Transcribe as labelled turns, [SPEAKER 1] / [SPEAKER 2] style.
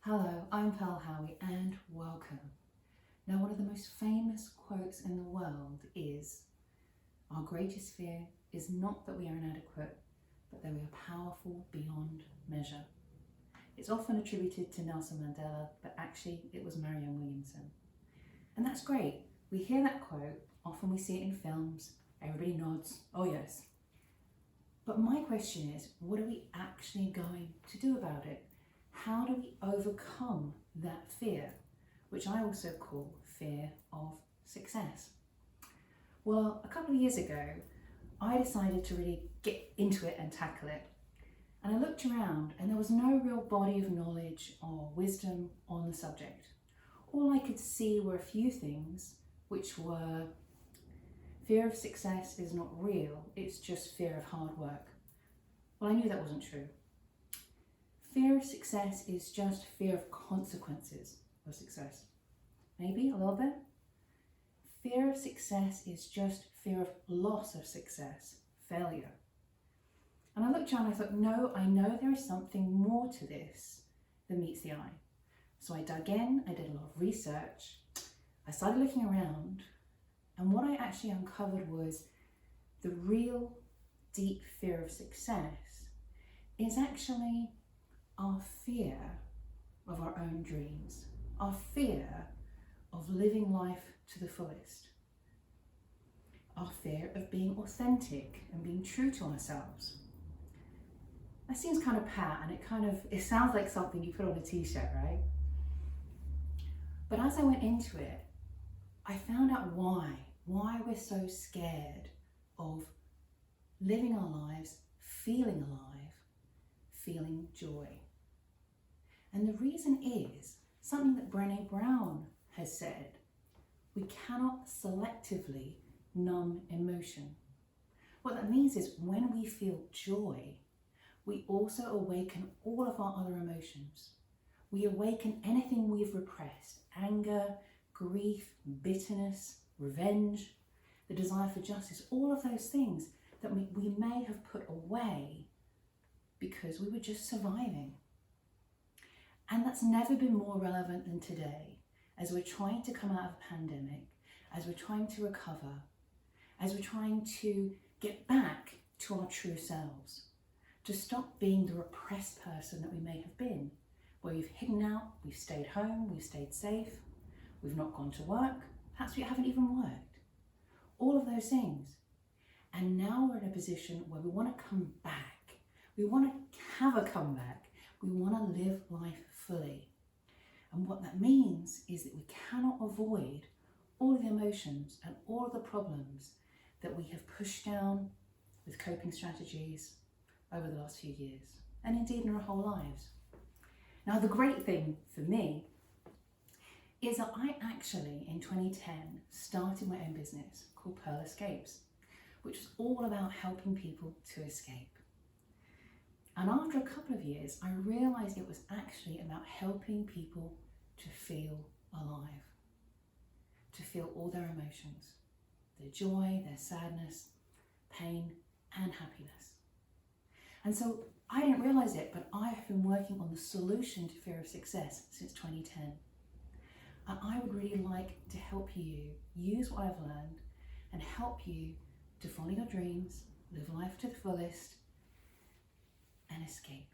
[SPEAKER 1] Hello, I'm Howie and welcome. Now, one of the most famous quotes in the world is, "Our greatest fear is not that we are inadequate, but that we are powerful beyond measure." It's often attributed to Nelson Mandela, but actually it was Marianne Williamson. And that's great. We hear that quote, often we see it in films, everybody nods, oh yes. But my question is, what are we actually going to do about it? How do we overcome that fear, which I also call fear of success? Well, a couple of years ago, I decided to really get into it and tackle it. And I looked around and there was no real body of knowledge or wisdom on the subject. All I could see were a few things, which were fear of success is not real, it's just fear of hard work. Well, I knew that wasn't true. Fear of success is just fear of consequences of success. Maybe a little bit. Fear of success is just fear of loss of success, failure. And I looked around and I thought, no, I know there is something more to this than meets the eye. So I dug in, I did a lot of research, I started looking around, and what I actually uncovered was the real deep fear of success is actually our fear of our own dreams, our fear of living life to the fullest, our fear of being authentic and being true to ourselves. That seems kind of pat and it sounds like something you put on a t-shirt, right? But as I went into it, I found out why we're so scared of living our lives, feeling alive, feeling joy. And the reason is something that Brené Brown has said: we cannot selectively numb emotion. What that means is when we feel joy, we also awaken all of our other emotions. We awaken anything we've repressed: anger, grief, bitterness, revenge, the desire for justice, all of those things that we may have put away because we were just surviving. And that's never been more relevant than today, as we're trying to come out of a pandemic, as we're trying to recover, as we're trying to get back to our true selves, to stop being the repressed person that we may have been, where we've hidden out, we've stayed home, we've stayed safe, we've not gone to work, perhaps we haven't even worked. All of those things. And now we're in a position where we want to come back. We want to have a comeback. We want to live life fully. And what that means is that we cannot avoid all of the emotions and all of the problems that we have pushed down with coping strategies over the last few years, and indeed in our whole lives. Now, the great thing for me is that I actually, in 2010, started my own business called Pearl Escapes, which was all about helping people to escape. And after a couple of years, I realised it was actually about helping people to feel alive, to feel all their emotions, their joy, their sadness, pain, and happiness. And so I didn't realise it, but I have been working on the solution to fear of success since 2010. And I would really like to help you use what I've learned and help you to follow your dreams, live life to the fullest, and escape.